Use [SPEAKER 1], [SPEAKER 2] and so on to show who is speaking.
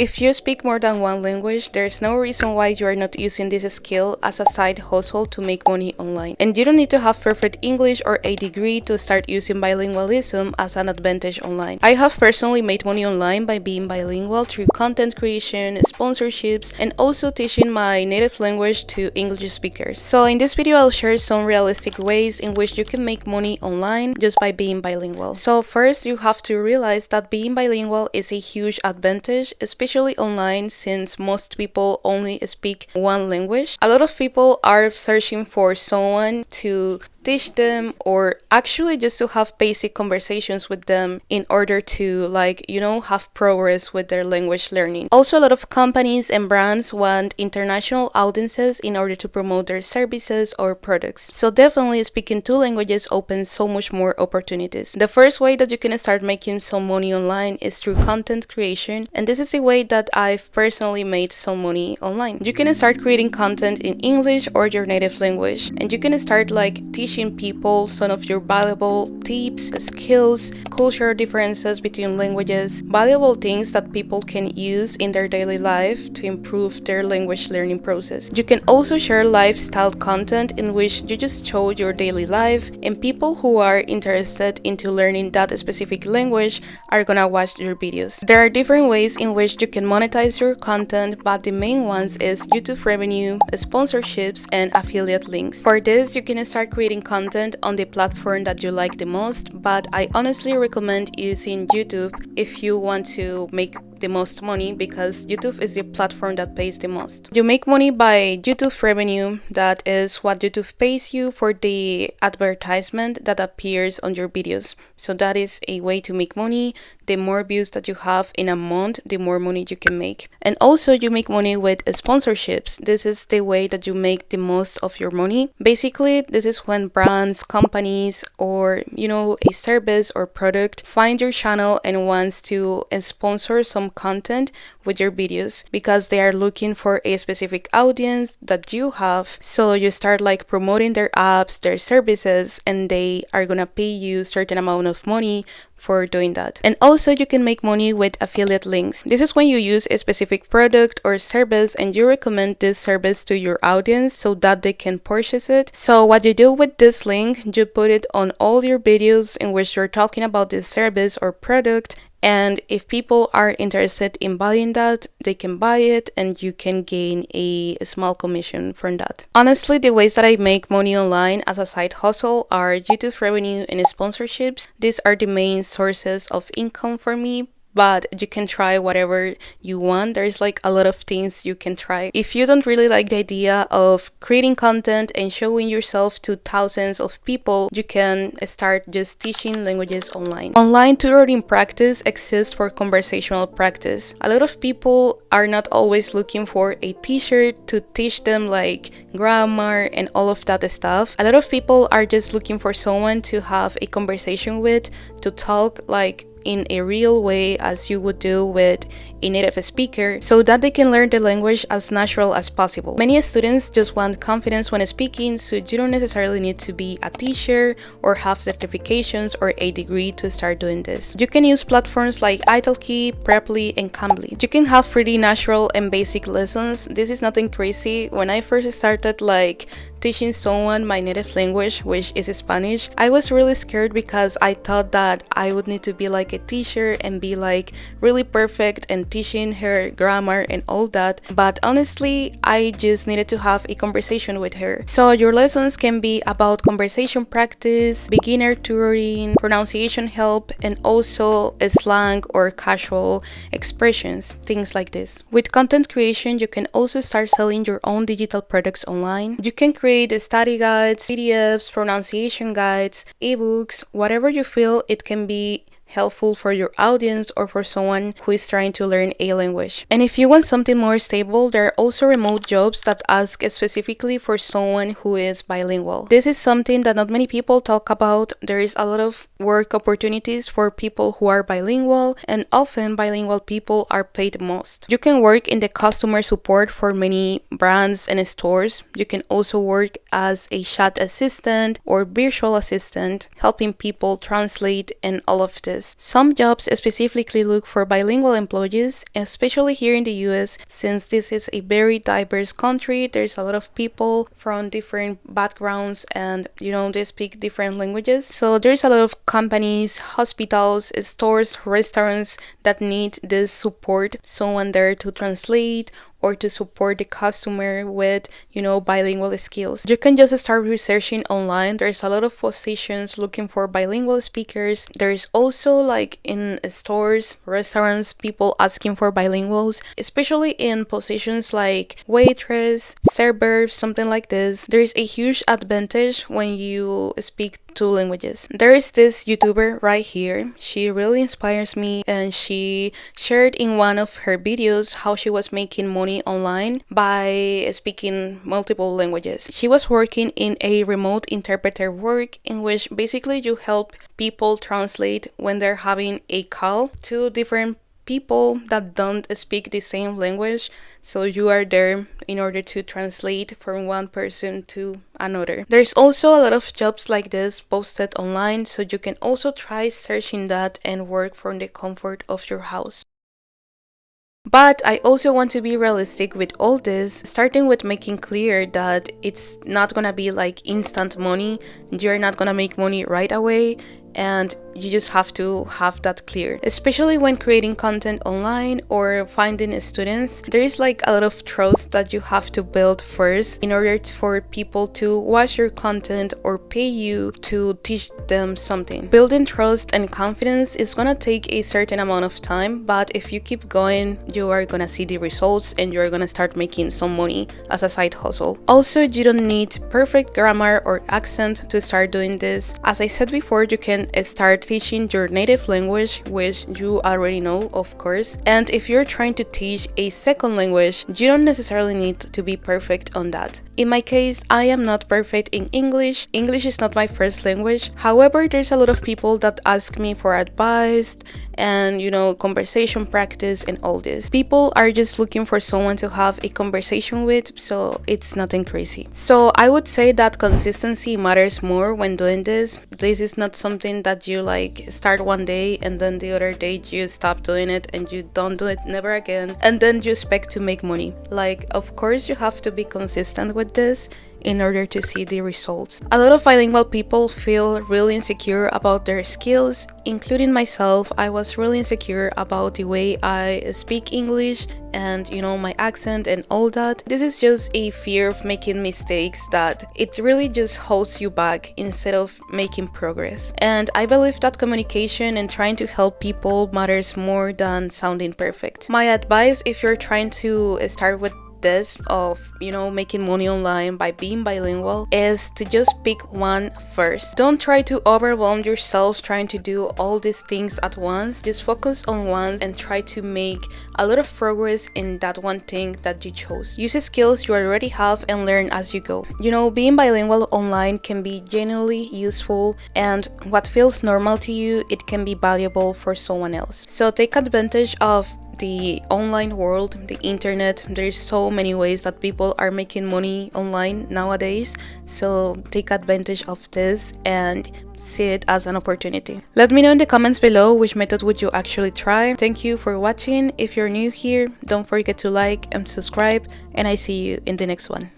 [SPEAKER 1] If you speak more than one language, there's no reason why you are not using this skill as a side hustle to make money online. And you don't need to have perfect English or a degree to start using bilingualism as an advantage online. I have personally made money online by being bilingual through content creation, sponsorships, and also teaching my native language to English speakers. So in this video, I'll share some realistic ways in which you can make money online just by being bilingual. So first, you have to realize that being bilingual is a huge advantage, especially online, since most people only speak one language. A lot of people are searching for someone to teach them, or actually just to have basic conversations with them in order to have progress with their language learning. Also, a lot of companies and brands want international audiences in order to promote their services or products. So definitely speaking two languages opens so much more opportunities. The first way that you can start making some money online is through content creation, and this is a way that I've personally made some money online. You can start creating content in English or your native language, and you can start teaching people some of your valuable tips, skills, cultural differences between languages, valuable things that people can use in their daily life to improve their language learning process. You can also share lifestyle content in which you just show your daily life, and people who are interested into learning that specific language are gonna watch your videos. There are different ways in which you can monetize your content, but the main ones is YouTube revenue, sponsorships, and affiliate links. For this, you can start creating content on the platform that you like the most, but I honestly recommend using YouTube if you want to make the most money, because YouTube is the platform that pays the most. You make money by YouTube revenue, that is what YouTube pays you for the advertisement that appears on your videos. So that is a way to make money. The more views that you have in a month, the more money you can make. And also you make money with sponsorships. This is the way that you make the most of your money. Basically, this is when brands, companies, or a service or product find your channel and wants to sponsor some content with your videos because they are looking for a specific audience that you have. So you start promoting their apps, their services, and they are gonna pay you a certain amount of money for doing that. And also you can make money with affiliate links. This is when you use a specific product or service and you recommend this service to your audience so that they can purchase it. So what you do with this link, you put it on all your videos in which you're talking about this service or product, and if people are interested in buying that, they can buy it and you can gain a small commission from that. Honestly, the ways that I make money online as a side hustle are YouTube revenue and sponsorships. These are the main sources of income for me, but you can try whatever you want. There's a lot of things you can try. If you don't really like the idea of creating content and showing yourself to thousands of people, you can start just teaching languages online. Online tutoring practice exists for conversational practice. A lot of people are not always looking for a teacher to teach them grammar and all of that stuff. A lot of people are just looking for someone to have a conversation with, to talk in a real way as you would do with a native speaker, so that they can learn the language as natural as possible. Many students just want confidence when speaking, so you don't necessarily need to be a teacher or have certifications or a degree to start doing this. You can use platforms like Italki, Preply, and Cambly. You can have pretty natural and basic lessons. This is nothing crazy. When I first started teaching someone my native language, which is Spanish, I was really scared because I thought that I would need to be a teacher and be really perfect and teaching her grammar and all that. But honestly, I just needed to have a conversation with her. So your lessons can be about conversation practice, beginner tutoring, pronunciation help, and also slang or casual expressions, things like this. With content creation, you can also start selling your own digital products online. You can create study guides, PDFs, pronunciation guides, ebooks, whatever you feel it can be helpful for your audience or for someone who is trying to learn a language. And if you want something more stable, there are also remote jobs that ask specifically for someone who is bilingual. This is something that not many people talk about. There is a lot of work opportunities for people who are bilingual, and often bilingual people are paid most. You can work in the customer support for many brands and stores. You can also work as a chat assistant or virtual assistant, helping people translate and all of this. languages. Some jobs specifically look for bilingual employees, especially here in the US, since this is a very diverse country. There's a lot of people from different backgrounds and they speak different languages. So there's a lot of companies, hospitals, stores, restaurants that need this support, someone there to translate or to support the customer with, bilingual skills. You can just start researching online. There's a lot of positions looking for bilingual speakers. There's also like in stores, restaurants, people asking for bilinguals, especially in positions like waitress, server, something like this. There's a huge advantage when you speak two languages. There is this YouTuber right here. She really inspires me, and she shared in one of her videos how she was making money online by speaking multiple languages. She was working in a remote interpreter work in which basically you help people translate when they're having a call to different people that don't speak the same language. So you are there in order to translate from one person to another. There's also a lot of jobs like this posted online, so you can also try searching that and work from the comfort of your house. But I also want to be realistic with all this, starting with making clear that it's not gonna be like instant money. You're not gonna make money right away, and you just have to have that clear. Especially when creating content online or finding students, there is like a lot of trust that you have to build first in order for people to watch your content or pay you to teach them something. Building trust and confidence is gonna take a certain amount of time, but if you keep going, you are gonna see the results and you're gonna start making some money as a side hustle. Also, you don't need perfect grammar or accent to start doing this. As I said before, you can start teaching your native language, which you already know, of course. And if you're trying to teach a second language, you don't necessarily need to be perfect on that. In my case, I am not perfect in English. English is not my first language. However, there's a lot of people that ask me for advice and conversation practice and all this. People are just looking for someone to have a conversation with, so it's nothing crazy. So I would say that consistency matters more when doing this. This is not something that you like start one day and then the other day you stop doing it and you don't do it never again, and then you expect to make money. Like, of course you have to be consistent with this in order to see the results. A lot of bilingual people feel really insecure about their skills, including myself. I was really insecure about the way I speak English and my accent and all that. This is just a fear of making mistakes that it really just holds you back instead of making progress. And I believe that communication and trying to help people matters more than sounding perfect. My advice, if you're trying to start with this of making money online by being bilingual, is to just pick one first. Don't try to overwhelm yourself trying to do all these things at once. Just focus on one and try to make a lot of progress in that one thing that you chose. Use the skills you already have and learn as you go. Being bilingual online can be genuinely useful, and what feels normal to you, it can be valuable for someone else. So take advantage of the online world, the internet. There's so many ways that people are making money online nowadays, so take advantage of this and see it as an opportunity. Let me know in the comments below which method would you actually try. Thank you for watching. If you're new here, don't forget to like and subscribe, and I see you in the next one.